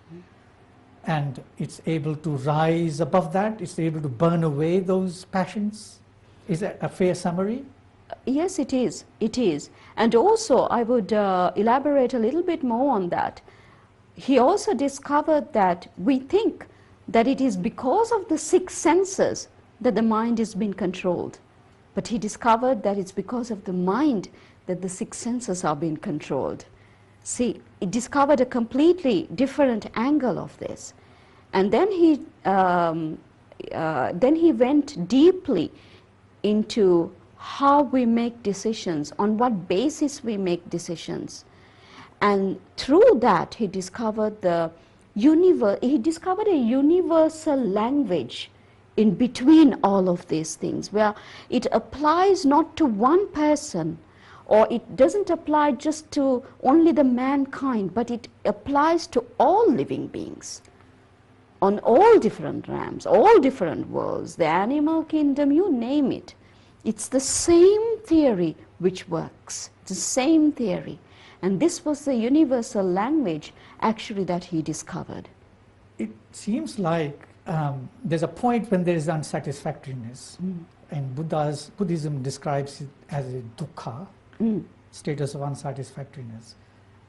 And it's able to rise above that, it's able to burn away those passions. Is that a fair summary? Yes, it is. It is. And also, I would elaborate a little bit more on that. He also discovered that we think that it is because of the six senses that the mind is being controlled. But he discovered that it's because of the mind that the six senses are being controlled. See, he discovered a completely different angle of this. And then he went deeply into how we make decisions, on what basis we make decisions. And through that, he discovered a universal language in between all of these things, where it applies not to one person, or it doesn't apply just to only the mankind, but it applies to all living beings on all different realms, all different worlds, the animal kingdom, you name it. It's the same theory which works, it's the same theory. And this was the universal language actually that he discovered. It seems like there's a point when there is unsatisfactoriness. And Buddhism describes it as a dukkha, status of unsatisfactoriness.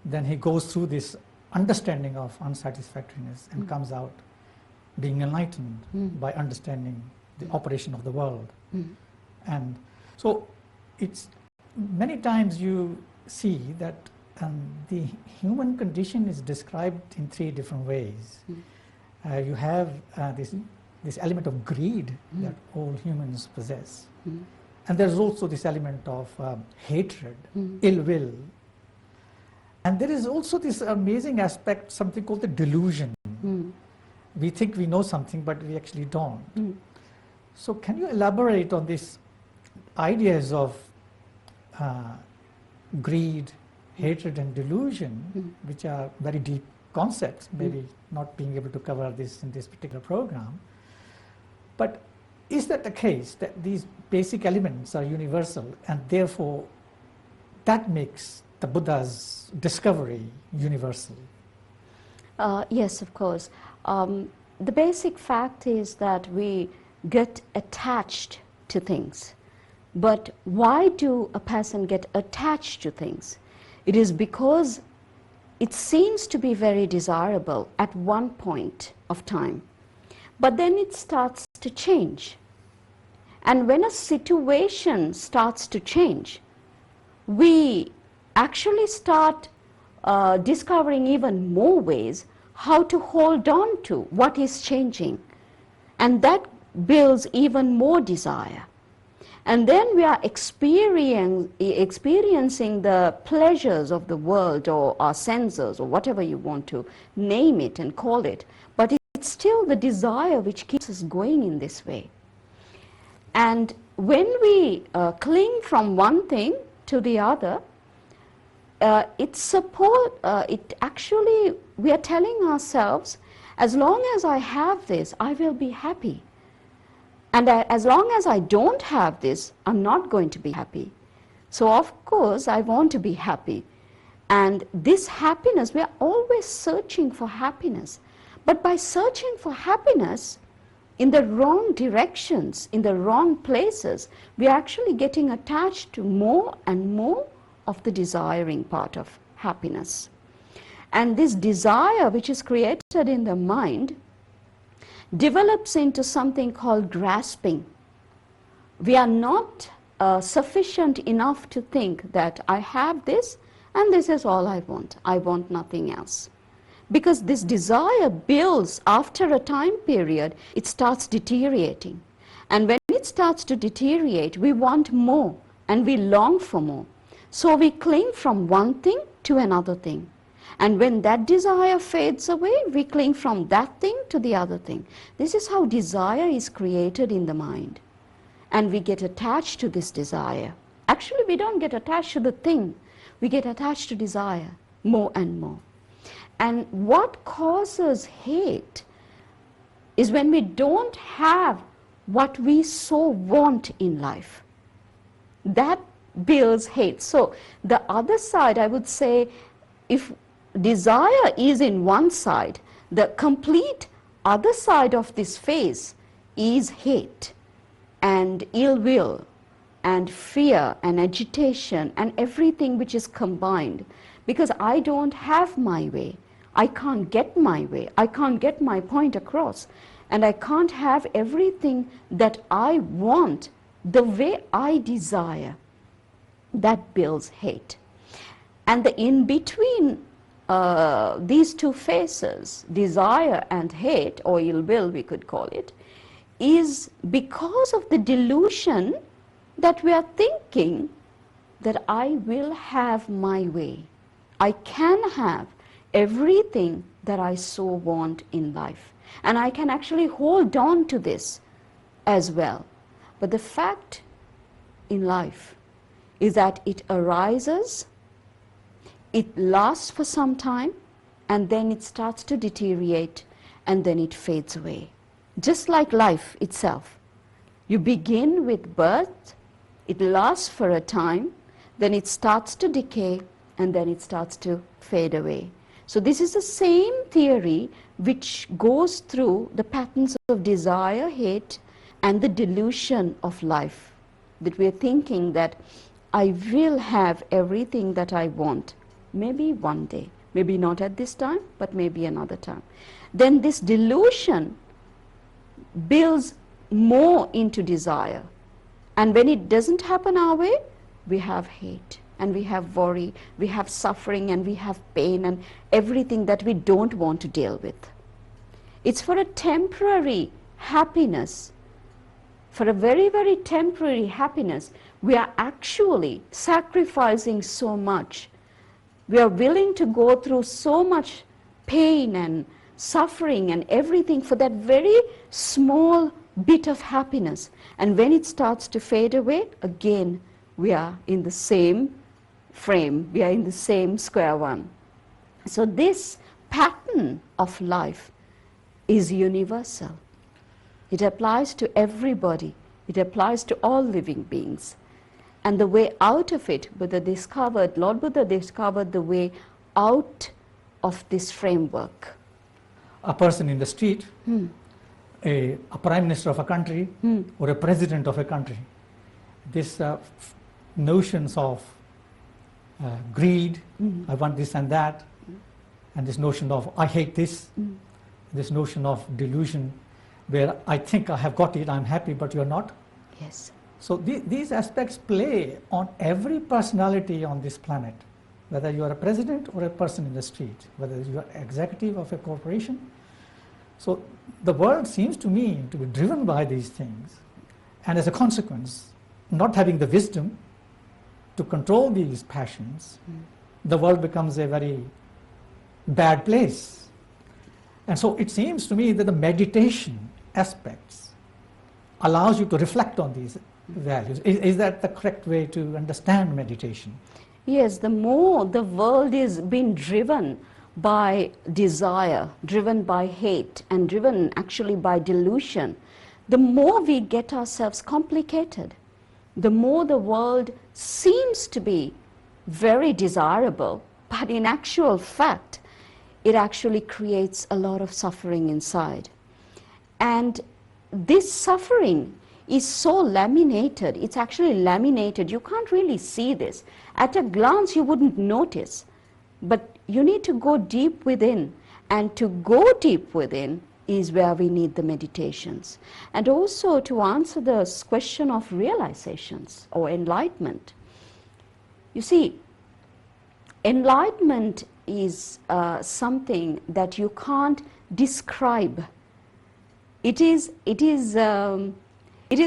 Then he goes through this understanding of unsatisfactoriness and comes out being enlightened by understanding the operation of the world. And so it's many times you see that the human condition is described in three different ways. You have this element of greed that all humans possess. And there's also this element of hatred, ill will. And there is also this amazing aspect, something called the delusion. We think we know something, but we actually don't. So can you elaborate on these ideas of greed, hatred, and delusion, which are very deep concepts, maybe not being able to cover this in this particular program. But is that the case, that these basic elements are universal, and therefore that makes the Buddha's discovery universal? Yes, of course. The basic fact is that we get attached to things. But why do a person get attached to things? It is because it seems to be very desirable at one point of time, but then it starts to change. And when a situation starts to change, we actually start discovering even more ways how to hold on to what is changing. And that builds even more desire. And then we are experiencing the pleasures of the world, or our senses, or whatever you want to name it and call it. But it's still the desire which keeps us going in this way. And when we cling from one thing to the other, we are telling ourselves, as long as I have this, I will be happy. And as long as I don't have this, I'm not going to be happy. So of course, I want to be happy. And this happiness, we are always searching for happiness. But by searching for happiness in the wrong directions, in the wrong places, we are actually getting attached to more and more of the desiring part of happiness. And this desire, which is created in the mind, develops into something called grasping. We are not sufficient enough to think that I have this and this is all I want nothing else. Because this desire builds after a time period, it starts deteriorating. And when it starts to deteriorate, we want more and we long for more. So we cling from one thing to another thing. And when that desire fades away, we cling from that thing to the other thing. This is how desire is created in the mind. And we get attached to this desire. Actually, we don't get attached to the thing. We get attached to desire more and more. And what causes hate is when we don't have what we so want in life. That builds hate. So the other side, I would say, if desire is in one side, the complete other side of this face is hate and ill will and fear and agitation and everything which is combined. Because I don't have my way. I can't get my way. I can't get my point across. And I can't have everything that I want the way I desire. That builds hate. And the in between these two faces, desire and hate, or ill will we could call it, is because of the delusion that we are thinking that I will have my way. I can have everything that I so want in life. And I can actually hold on to this as well. But the fact in life is that it arises, it lasts for some time, and then it starts to deteriorate, and then it fades away. Just like life itself. You begin with birth, it lasts for a time, then it starts to decay, and then it starts to fade away. So this is the same theory which goes through the patterns of desire, hate, and the delusion of life. That we are thinking that I will have everything that I want, maybe one day, maybe not at this time, but maybe another time. Then this delusion builds more into desire. And when it doesn't happen our way, we have hate. And we have worry, we have suffering, and we have pain, and everything that we don't want to deal with. It's for a temporary happiness. For a very, very temporary happiness, we are actually sacrificing so much. We are willing to go through so much pain and suffering and everything for that very small bit of happiness. And when it starts to fade away, again, we are in the same frame, we are in the same square one. So this pattern of life is universal. It applies to everybody. It applies to all living beings. And the way out of it, Lord Buddha discovered the way out of this framework. A person in the street, a prime minister of a country, or a president of a country, these notions of greed, I want this and that, and this notion of I hate this, this notion of delusion, where I think I have got it, I'm happy, but you're not. Yes. So these aspects play on every personality on this planet, whether you are a president or a person in the street, whether you are executive of a corporation. So the world seems to me to be driven by these things, and as a consequence, not having the wisdom to control these passions, the world becomes a very bad place. And so it seems to me that the meditation aspects allows you to reflect on these values. Is that the correct way to understand meditation? Yes, the more the world is being driven by desire, driven by hate, and driven actually by delusion, the more we get ourselves complicated, the more the world seems to be very desirable, but in actual fact, it actually creates a lot of suffering inside. And this suffering is so laminated, it's actually laminated, you can't really see this. At a glance you wouldn't notice, but you need to go deep within, and to go deep within is where we need the meditations. And also to answer this question of realizations or enlightenment. You see, enlightenment is something that you can't describe. It is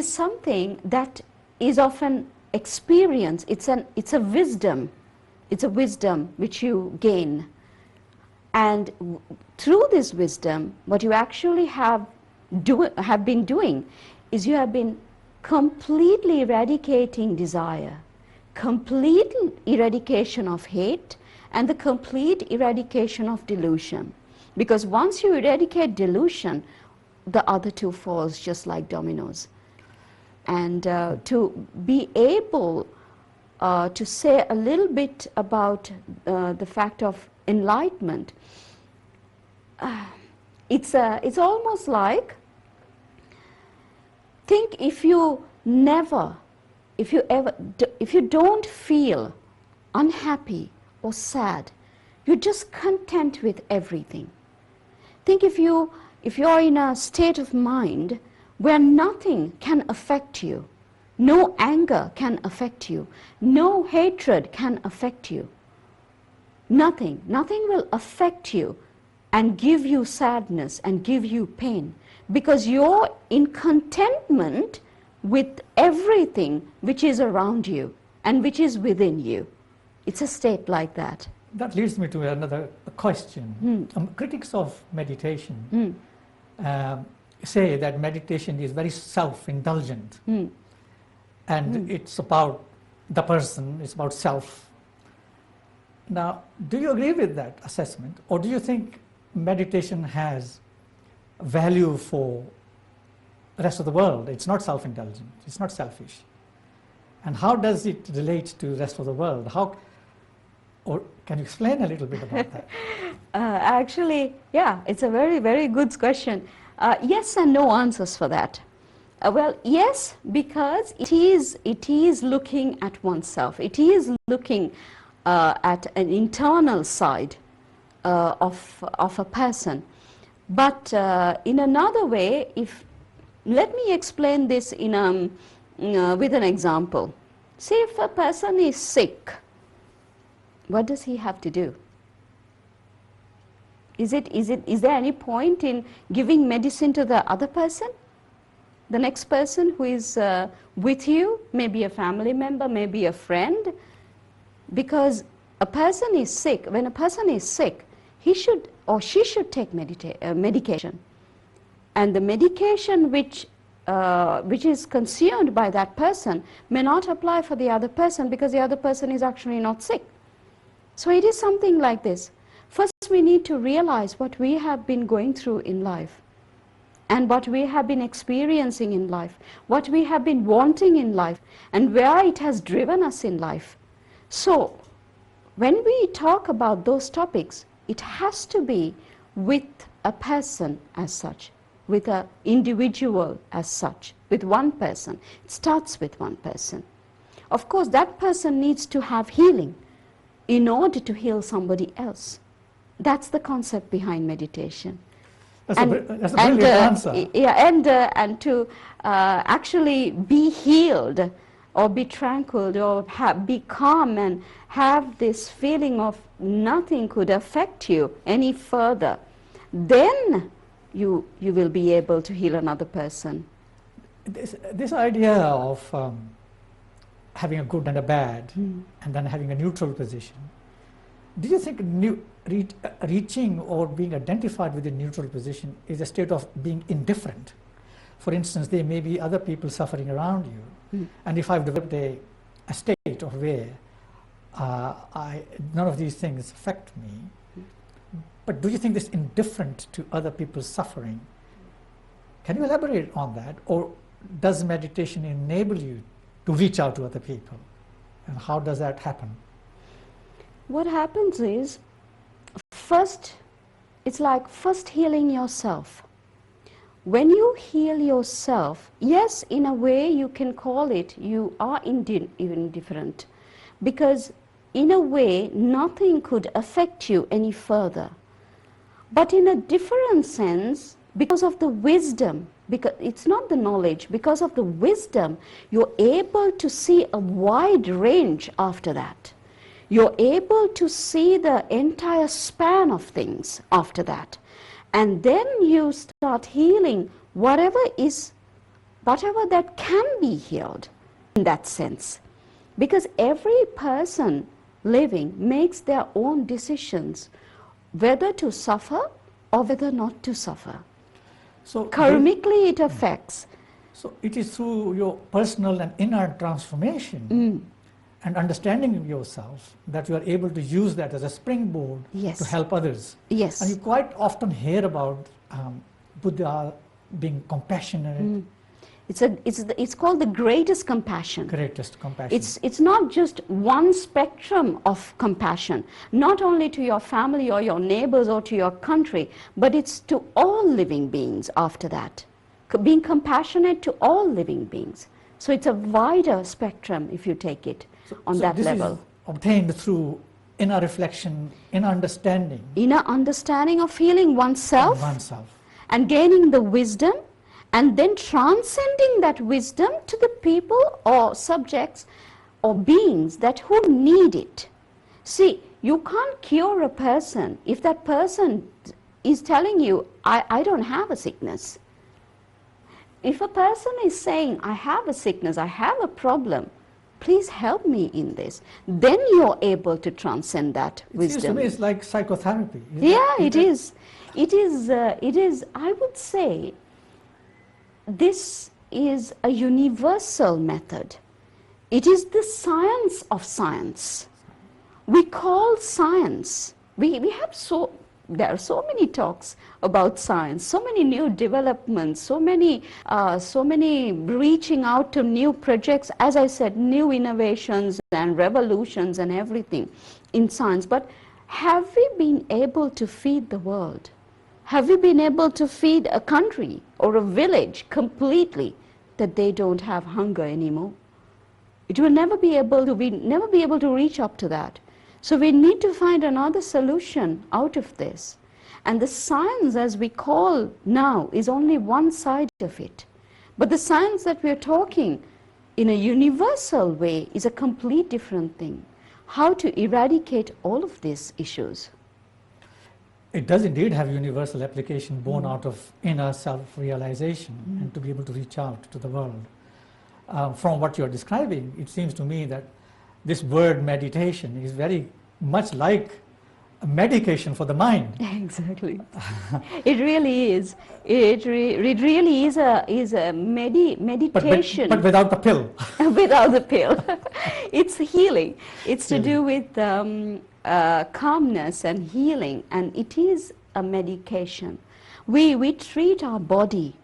something that is of an experience. It's a wisdom. It's a wisdom which you gain And through this wisdom, what you actually have been doing is you have been completely eradicating desire, complete eradication of hate, and the complete eradication of delusion. Because once you eradicate delusion, the other two falls just like dominoes. And to be able to say a little bit about the fact of enlightenment, it's almost like, think if you don't feel unhappy or sad, you're just content with everything. Think if you're in a state of mind where nothing can affect you, no anger can affect you, no hatred can affect you, nothing will affect you and give you sadness and give you pain, because you're in contentment with everything which is around you and which is within you. It's a state like that. That leads me to another question. Critics of meditation say that meditation is very self-indulgent, and it's about the person, it's about self. Now, do you agree with that assessment, or do you think meditation has value for the rest of the world? It's not self-indulgent, it's not selfish. And how does it relate to the rest of the world? Or can you explain a little bit about that? Actually, yeah, it's a very, very good question. Yes and no answers for that. Well, yes, because it is looking at oneself. It is looking at an internal side of a person. But in another way, let me explain this with an example. Say if a person is sick, what does he have to do? Is there any point in giving medicine to the other person? The next person who is with you, maybe a family member, maybe a friend? Because a person is sick. When a person is sick, he should or she should take medication. And the medication which is consumed by that person may not apply for the other person, because the other person is actually not sick. So it is something like this. First, we need to realize what we have been going through in life, and what we have been experiencing in life, what we have been wanting in life, and where it has driven us in life. So, when we talk about those topics, it has to be with a person as such, with an individual as such, with one person. It starts with one person. Of course, that person needs to have healing in order to heal somebody else. That's the concept behind meditation. That's a brilliant answer. Yeah, and to actually be healed or be tranquil or be calm and have this feeling of nothing could affect you any further, then you will be able to heal another person. This idea of having a good and a bad, and then having a neutral position, do you think reaching or being identified with a neutral position is a state of being indifferent? For instance, there may be other people suffering around you, and if I've developed a state of where none of these things affect me, but do you think this indifferent to other people's suffering? Can you elaborate on that? Or does meditation enable you to reach out to other people? And how does that happen? What happens is, it's like first healing yourself. When you heal yourself, yes, in a way you can call it you are indifferent, because in a way nothing could affect you any further. But in a different sense, because of the wisdom, because it's not the knowledge, because of the wisdom, you're able to see a wide range after that. You're able to see the entire span of things after that. And then you start healing whatever that can be healed in that sense. Because every person living makes their own decisions whether to suffer or whether not to suffer. So Karmically it affects. So it is through your personal and inner transformation and understanding of yourself that you are able to use that as a springboard Yes. to help others. Yes. And you quite often hear about Buddha being compassionate. It's called the greatest compassion. Greatest compassion. It's not just one spectrum of compassion, not only to your family or your neighbors or to your country, but it's to all living beings after that. Being compassionate to all living beings. So it's a wider spectrum if you take it on that this level. is obtained through inner reflection, inner understanding. Inner understanding of healing oneself, Of oneself. and gaining the wisdom, and then transcending that wisdom to the people or subjects or beings that who need it. See, you can't cure a person if that person is telling you, I don't have a sickness. If a person is saying, I have a sickness, I have a problem, please help me in this, then you're able to transcend that It seems to wisdom. me it's like psychotherapy. Yeah, it is. It is, I would say, this is a universal method. It is the science of science. We call science, we have there are so many talks about science, so many new developments, so many reaching out to new projects, as I said, new innovations and revolutions and everything in science. But have we been able to feed the world? Have we been able to feed a country or a village completely that they don't have hunger anymore? It will never be able to, never be able to reach up to that. So we need to find another solution out of this. And the science, as we call now, is only one side of it. But the science that we're talking in a universal way is a complete different thing. How to eradicate all of these issues. It does indeed have universal application born out of inner self-realization and to be able to reach out to the world. From what you're describing, it seems to me that this word meditation is very much like a medication for the mind. Exactly. It really is. It really is a meditation. But without the pill. Without the pill. It's healing. It's to do with calmness and healing, and it is a medication. We treat our body.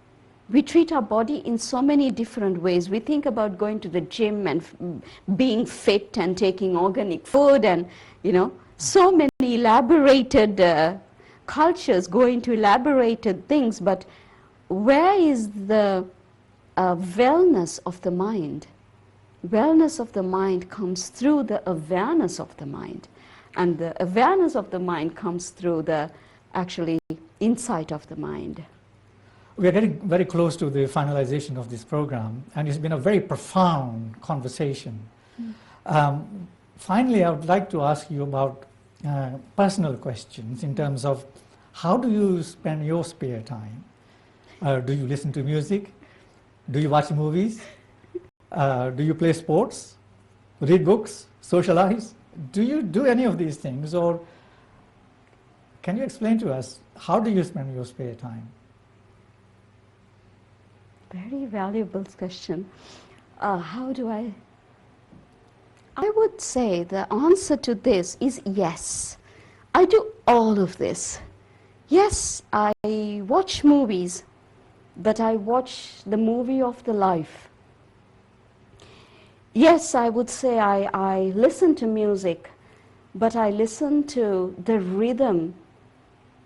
We treat our body in so many different ways. We think about going to the gym and being fit and taking organic food and, so many elaborated cultures go into elaborated things, but where is the wellness of the mind? Wellness of the mind comes through the awareness of the mind. And the awareness of the mind comes through the actually insight of the mind. We are getting very close to the finalization of this program, and it's been a very profound conversation. Finally, I would like to ask you about personal questions in terms of how do you spend your spare time? Do you listen to music? Do you watch movies? Do you play sports? Read books? Socialize? Do you do any of these things, or can you explain to us how do you spend your spare time? Very valuable question. How do I would say the answer to this is yes. I do all of this. Yes, I watch movies, but I watch the movie of the life. Yes, I would say I listen to music, but I listen to the rhythm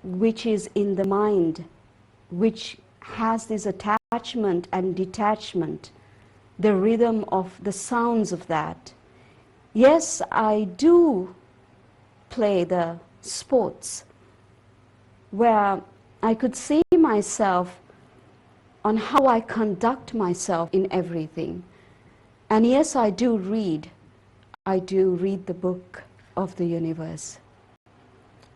which is in the mind, which has this attachment and detachment, the rhythm of the sounds of that. Yes, I do play the sports where I could see myself on how I conduct myself in everything. And yes, I do read. I do read the book of the universe.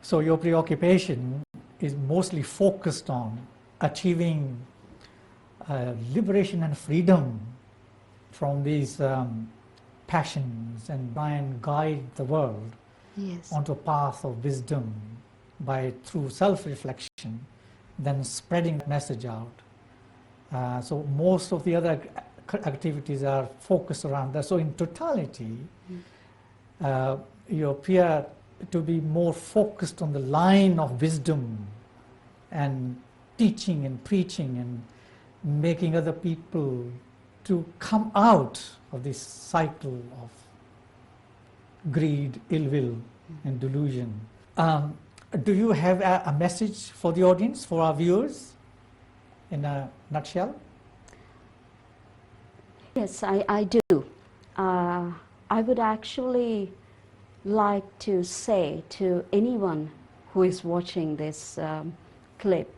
So your preoccupation is mostly focused on achieving liberation and freedom from these passions and try and guide the world Yes. onto a path of wisdom through self-reflection, then spreading the message out. So most of the other activities are focused around that. So in totality, you appear to be more focused on the line of wisdom and teaching and preaching and making other people to come out of this cycle of greed, ill will, and delusion. Do you have a message for the audience, for our viewers, in a nutshell? Yes, I do. I would actually like to say to anyone who is watching this clip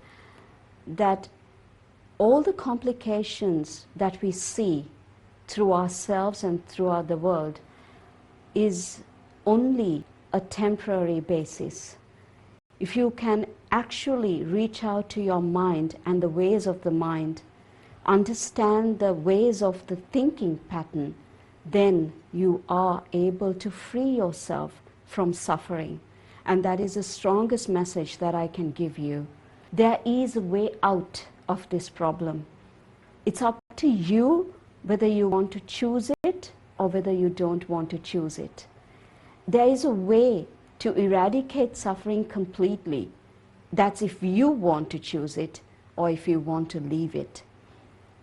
that all the complications that we see through ourselves and throughout the world is only a temporary basis. If you can actually reach out to your mind and the ways of the mind, understand the ways of the thinking pattern, then you are able to free yourself from suffering. And that is the strongest message that I can give you. There is a way out of this problem. It's up to you whether you want to choose it or whether you don't want to choose it. There is a way to eradicate suffering completely. That's if you want to choose it or if you want to leave it.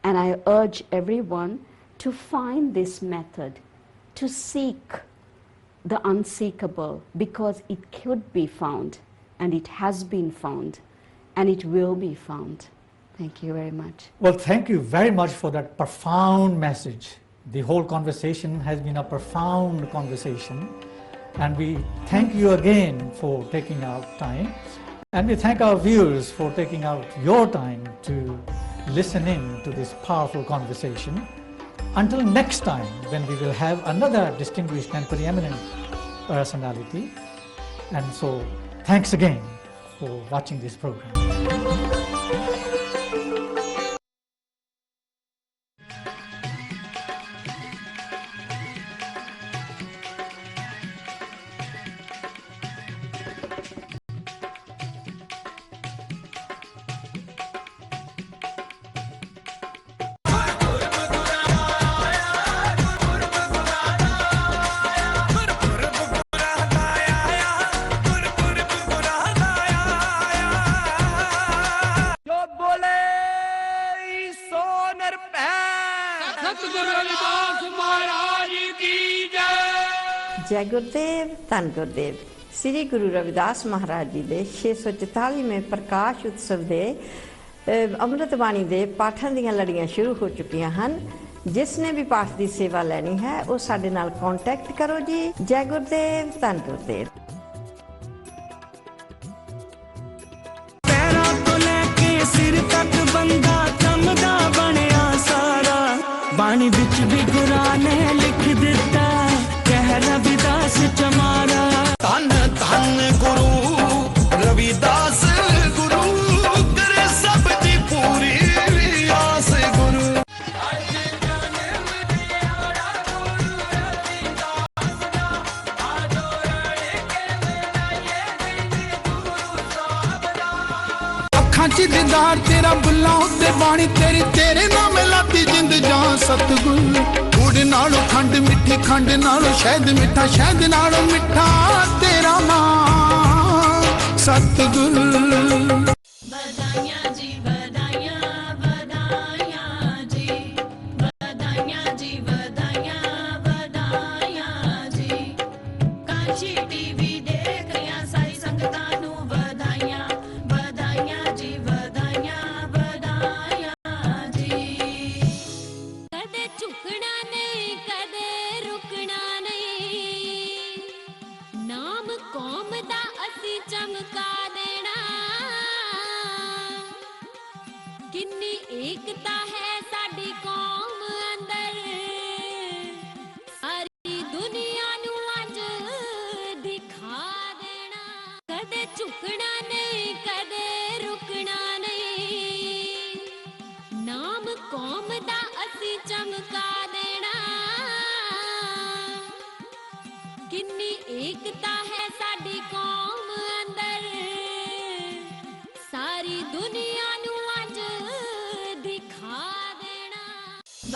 And I urge everyone to find this method, to seek the unseekable, because it could be found, and it has been found, and it will be found. Thank you very much. Well, thank you very much for that profound message. The whole conversation has been a profound conversation, and we thank you again for taking out time, and we thank our viewers for taking out your time to listen in to this powerful conversation. Until next time, when we will have another distinguished and preeminent personality. And so, thanks again for watching this program. जय गुरुदेव धन गुरुदेव श्री गुरु रविदास महाराज जी के 644वें प्रकाश उत्सव के अमृत बाणी के पाठों दी लड़ियां शुरू हो चुकी हैं। जिसने भी पाठ की सेवा लेनी है वो साडे नाल कॉन्टैक्ट करो जी। जय गुरुदेव धन गुरुदेव। पैरों तो लेके सिर तक बंदा चमदा बनया सारा, बाणी विच भी गुरा ने लिख दिता रविदास चमारा। धन धन गुरु रविदास गुरु करे सब दी पूरी आस गुरु। अखां च दीदार तेरा बुल्ला उत्ते बाणी तेरी तेरे नाम लाती जिंद जान सतगुरु। गुड़ नालों खंड मिठी खंड नालों शहद मिठा शहद नालों मिठा तेरा नाम सतगुरु। बधाइयां जी बधाइयां बधाइयां जी बधाइयां जी बधाइयां बधाइयां जी। काशी टीवी देख रिया सारी संगतां नू बधाइयां बधाइयां जी बधाइयां बधाइयां जी। कदे झुकना नहीं कदे रुकना नहीं, नाम कौम दा असी चमका देना।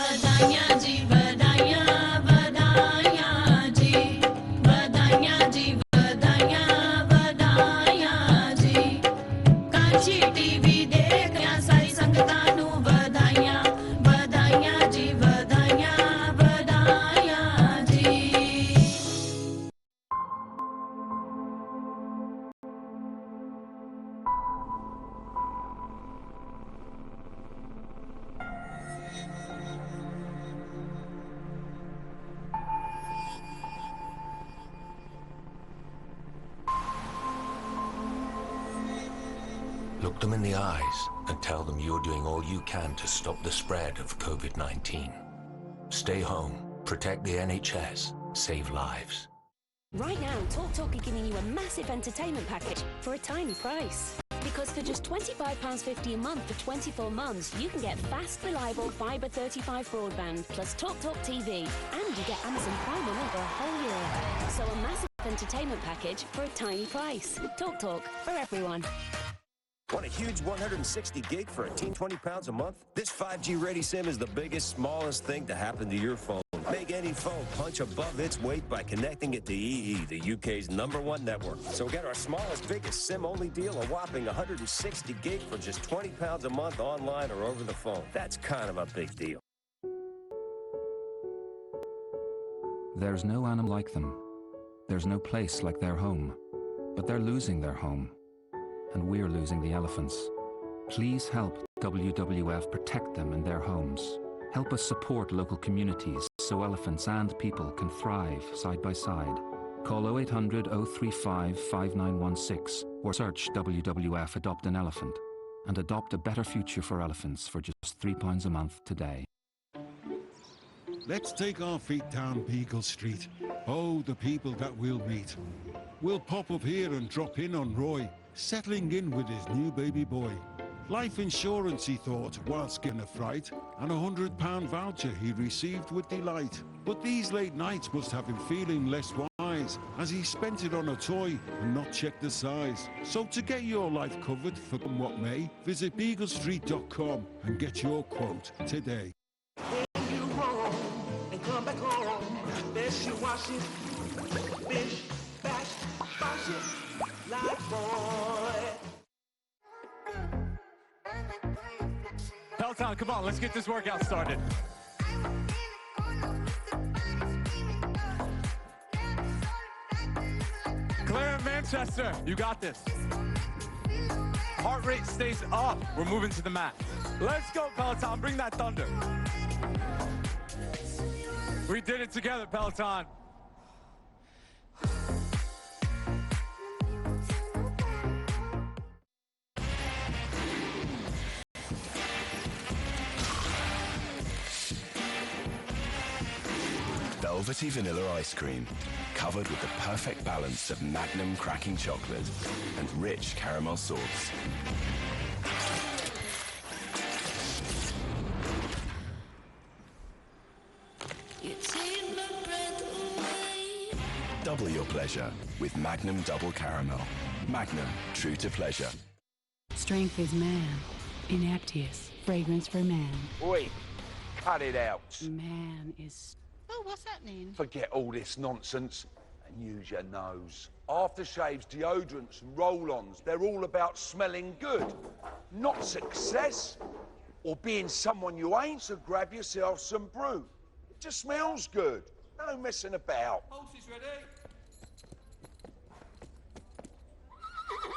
बधाइयाँ जी बधाइयाँ बधाइयाँ जी बधाइयाँ जी बधाइयाँ बधाइयाँ जी कांची टीवी देख रहा सारी संगतां नू बधाइयाँ बधाइयाँ जी बधाइयाँ बधाइयाँ जी Look them in the eyes and tell them you're doing all you can to stop the spread of COVID-19. Stay home, protect the NHS, save lives. Right now, TalkTalk are giving you a massive entertainment package for a tiny price. Because for just £25.50 a month for 24 months, you can get fast, reliable Fibre 35 broadband, plus TalkTalk TV, and you get Amazon Prime on it for a whole year. So a massive entertainment package for a tiny price. TalkTalk for everyone. Want a huge 160 gig for a team £20 a month? This 5G Ready SIM is the biggest, smallest thing to happen to your phone. Make any phone punch above its weight by connecting it to EE, the UK's #1 network. So get our smallest, biggest SIM-only deal, a whopping 160 gig for just £20 a month online or over the phone. That's kind of a big deal. There's no animal like them. There's no place like their home. But they're losing their home. And we're losing the elephants. Please help WWF protect them and their homes. Help us support local communities so elephants and people can thrive side by side. Call 0800 035 5916 or search WWF Adopt an Elephant and adopt a better future for elephants for just £3 a month today. Let's take our feet down Beagle Street. Oh, the people that we'll meet. We'll pop up here and drop in on Roy, settling in with his new baby boy. Life insurance, he thought, whilst getting a fright, and £100 voucher he received with delight. But these late nights must have him feeling less wise, as he spent it on a toy and not checked the size. So to get your life covered for what may, visit BeagleStreet.com and get your quote today. And come back home, best you wash it, fish, bash, wash it, like boy. Peloton, come on, let's get this workout started. Claire in Manchester, you got this. Heart rate stays up. We're moving to the mat. Let's go, Peloton, bring that thunder. We did it together, Peloton. Velvety vanilla ice cream, covered with the perfect balance of Magnum cracking chocolate and rich caramel sauce. Double your pleasure with Magnum Double Caramel. Magnum, true to pleasure. Strength is man. Inactius, fragrance for man. Oi, cut it out. Man is... Oh, what's happening? Forget all this nonsense and use your nose. Aftershaves, deodorants, and roll-ons, they're all about smelling good, not success or being someone you ain't, so grab yourself some brew. It just smells good. No messing about. Pulse is ready.